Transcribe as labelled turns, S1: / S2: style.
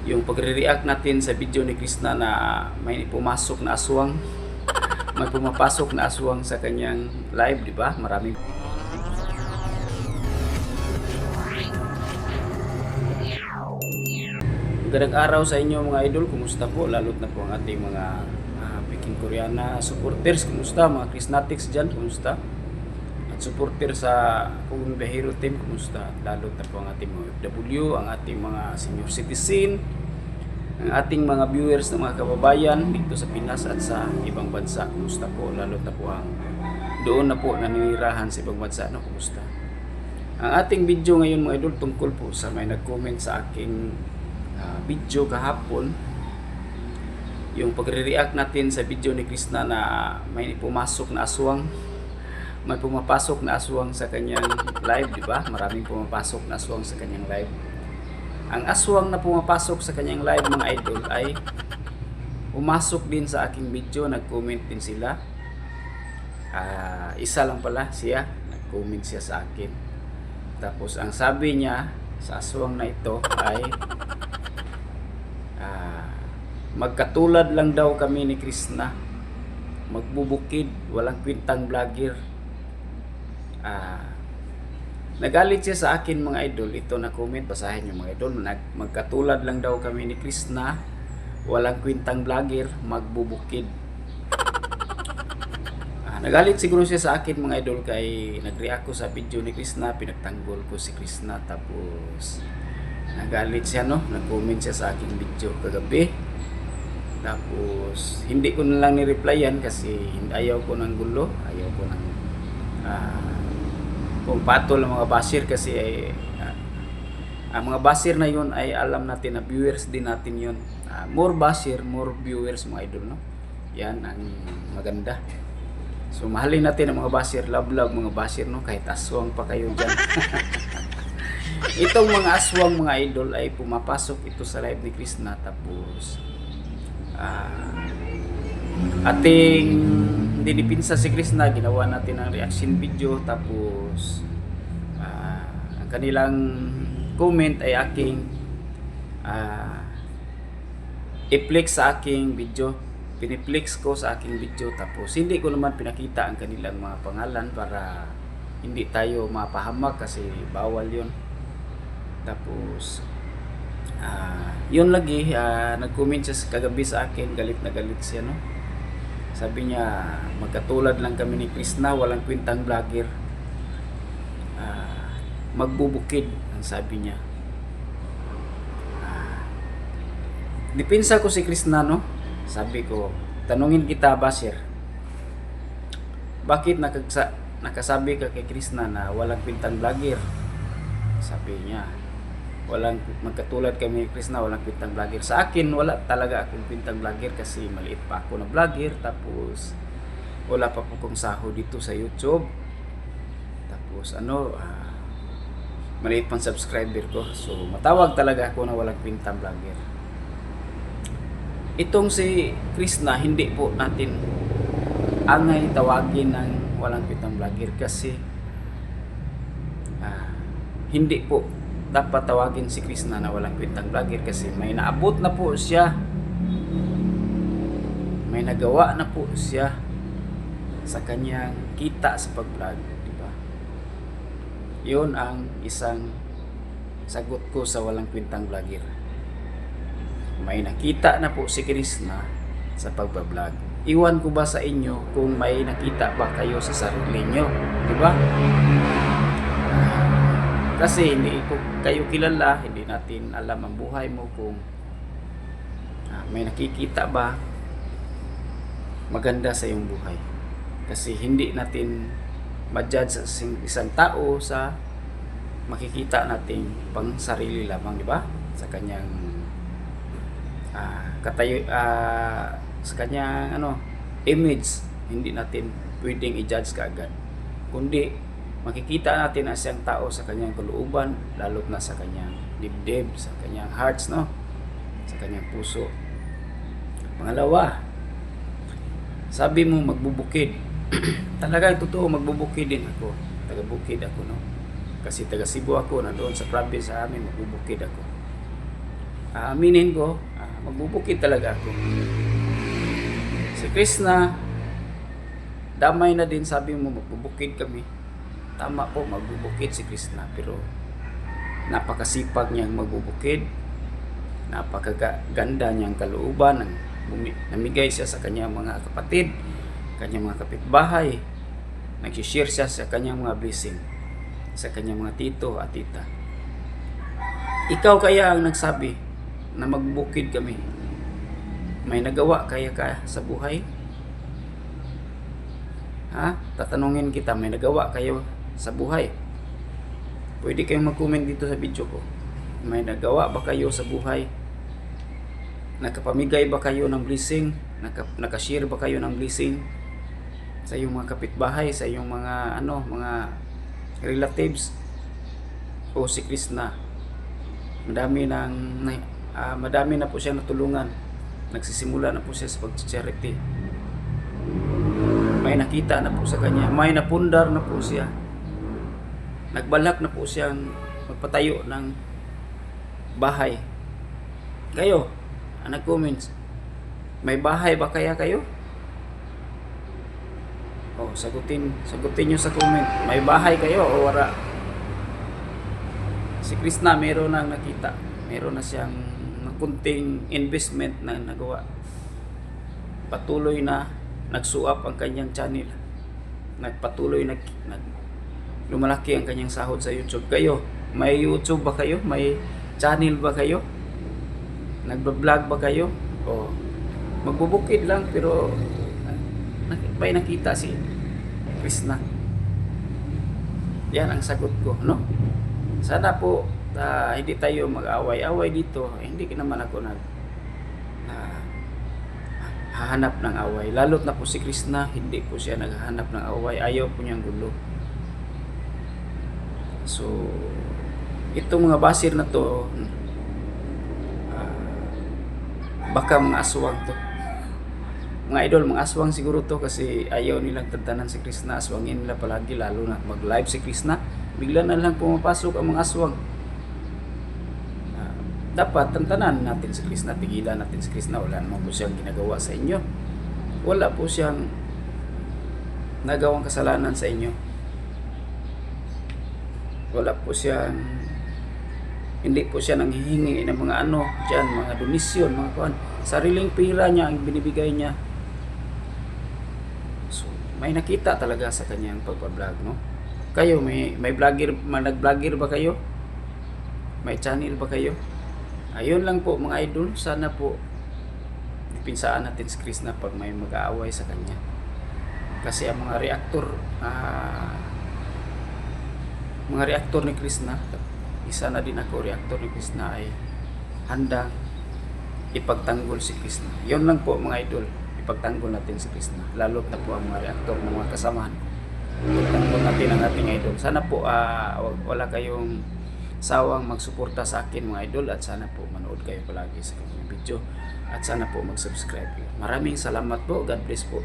S1: yung pagre-react natin sa video ni Krishna na may pumasok na aswang, may pumapasok na aswang sa kanyang live, di ba? Maraming magandang araw sa inyo mga idol, kumusta po? Lalo't na po ang ating mga Peking Koreana supporters, kumusta? Mga Krishnatics dyan, kumusta? At supporter sa Kung Bahiro team, kumusta? Lalo't na po ang ating mga FW, ang ating mga senior citizen, ang ating mga viewers ng mga kababayan dito sa Pinas at sa ibang bansa, kumusta po? Lalo't na po ang doon na po naninirahan sa ibang bansa, no? Kumusta? Ang ating video ngayon mga idol tungkol po sa may nag-comment sa aking video kahapon, yung pagre-react natin sa video ni Krishna na may pumasok na aswang, may pumapasok na aswang sa kanyang live, di ba? Maraming pumapasok na aswang sa kanyang live. Ang aswang na pumapasok sa kanyang live mga idol ay pumasok din sa aking video, nag-comment din sila. Isa lang pala siya, nag-comment siya sa akin. Tapos ang sabi niya sa aswang na ito ay magkatulad lang daw kami ni Krishna, magbubukid, walang kwintang vlogger. Nagalit siya sa akin mga idol. Ito na comment, basahin nyo mga idol. Magkatulad lang daw kami ni Krishna, walang kwintang vlogger, magbubukid. Nagalit siguro siya sa akin mga idol kay nag-react ko sa video ni Krishna, pinagtanggol ko si Krishna, tapos nagalit siya, no? Nag-comment siya sa aking video kagabi. Tapos hindi ko na lang ni-replyan kasi ayaw ko ng gulo, ayaw ko ng kung patol ang mga basir kasi ang mga basir na yun ay alam natin na viewers din natin yun. More basir, more viewers mga idol, no? Yan ang maganda. So mahalin natin ang mga basir, love mga basir, no? Kahit aswang pa kayo dyan. Itong mga aswang mga idol ay pumapasok ito sa live ni Krishna, tapos ating dinipinsa si Krishna, ginawa natin ang reaction video, tapos ang kanilang comment ay aking i-flex sa aking video, piniplex ko sa aking video, tapos hindi ko naman pinakita ang kanilang mga pangalan para hindi tayo mapahamak kasi bawal yun. Tapos yun lagi, nag-comment siya kagabi sa akin, galit na galit siya, no? Sabi niya, magkatulad lang kami ni Krishna, walang kwintang vlogger, magbubukid, ang sabi niya. Dipinsa ko si Krishna, no? Sabi ko, tanungin kita Basir, bakit nakasabi ka kay Krishna na walang kwintang vlogger? Sabi niya, walang magkatulad kami ni Krishna, walang kwintang vlogger. Sa akin wala talaga akong kwintang vlogger kasi maliit pa ako na vlogger, tapos wala pa po kong sahod dito sa YouTube, tapos maliit pang subscriber ko, so matawag talaga ako na walang kwintang vlogger. Itong si Krishna hindi po natin angay tawagin ng walang kwintang vlogger kasi hindi po dapat tawagin si Krishna na walang kwintang vlogger kasi may naabot na po siya, may nagawa na po siya sa kanyang kita sa pag-vlog, di ba? Yun ang isang sagot ko sa walang kwintang vlogger. May nakita na po si Krishna sa pag-vlog. Iwan ko ba sa inyo kung may nakita ba kayo sa sarili nyo, di ba? Kasi hindi ko kayo kilala, hindi natin alam ang buhay mo, kung may nakikita ba maganda sa iyong buhay. Kasi hindi natin ma-judge sa isang tao sa makikita natin pang sarili lamang, di ba? Sa kanyang sa kanyang image, hindi natin pwedeng i-judge kaagad. Kundi makikita natin ang isang tao sa kanyang kalooban, lalo na sa kanyang dibdib, sa kanyang hearts, no? Sa kanyang puso. Pangalawa, sabi mo magbubukid. Talaga totoo, magbubukid din ako. Taga-bukid ako, no? Kasi taga Cebu ako, nandoon sa province sa amin, magbubukid ako. Aaminin ko, magbubukid talaga ako. Si Krishna, damay na din, sabi mo magbubukid kami. Tama po, magbubukid si Krishna, pero napakasipag niyang magbubukid, napakaganda niyang kalooban, namigay siya sa kanyang mga kapatid, kanyang mga kapitbahay, nag-share siya sa kanyang mga blessing, sa kanyang mga tito at tita. Ikaw kaya ang nagsabi na magbukid kami. May nagawa kaya ka sa buhay? Tatanungin kita, may nagawa kayo sa buhay? Pwede kayong mag-comment dito sa video ko. May nagawa ba kayo sa buhay? Nakapamigay ba kayo ng blessing? Nakashare ba kayo ng blessing sa iyong mga kapitbahay, sa iyong mga mga relatives? O si Krishna, madami na po siya natulungan. Nagsisimula na po siya sa pag-charity. May nakita na po sa kanya, may napundar na po siya. Nagbalak na po siyang magpatayo ng bahay. Kayo, nag-comments, may bahay ba kaya kayo? Sagutin nyo sa comment. May bahay kayo o wala? Si Krishna meron nang nakita. Meron na siyang kunting investment na nagawa. Patuloy na nagsuap ang kanyang channel. Nagpatuloy lumalaki ang kanyang sahod sa YouTube. Kayo, may YouTube ba kayo? May channel ba kayo? Nagba-vlog ba kayo? O magbubukid lang pero may nakita si Krishna. Yan ang sagot ko, no? Sana po hindi tayo mag-away-away dito. Hindi naman ako hahanap ng away. Lalo't na po si Krishna, hindi po siya naghahanap ng away. Ayaw po niyang gulo. So, itong mga basir na to, baka mga aswang to. Mga idol, mga aswang siguro to kasi ayaw nilang tantanan si Krishna. Aswangin nila palagi, lalo na mag-live si Krishna. Bigla na lang pumapasok ang mga aswang. Dapat tantanan natin si Krishna, tigilan natin si Krishna. Wala naman po siyang ginagawa sa inyo. Wala po siyang nagawang kasalanan sa inyo. Wala po siyang, hindi po siya nanghihingi ng mga dyan, mga donisyon, mga kuan. Sariling pira niya ang binibigay niya. So, may nakita talaga sa kanyang pagpa-vlog, no? Kayo, may vlogger, nag-vlogger ba kayo? May channel ba kayo? Ayun lang po mga idol, sana po pinsaan natin si Krishna pag may mag-aaway sa kanya. Kasi ang mga reaktor ni Krishna, isa na din ako, reaktor ni Krishna ay handang ipagtanggol si Krishna. Yun lang po mga idol, ipagtanggol natin si Krishna. Lalo na po ang mga reaktor ng mga kasamahan. Ipagtanggol natin ang ating idol. Sana po wala kayong sawang magsuporta sa akin mga idol, at sana po manood kayo palagi sa kanyang video, at sana po mag-subscribe. Maraming salamat po. God bless po.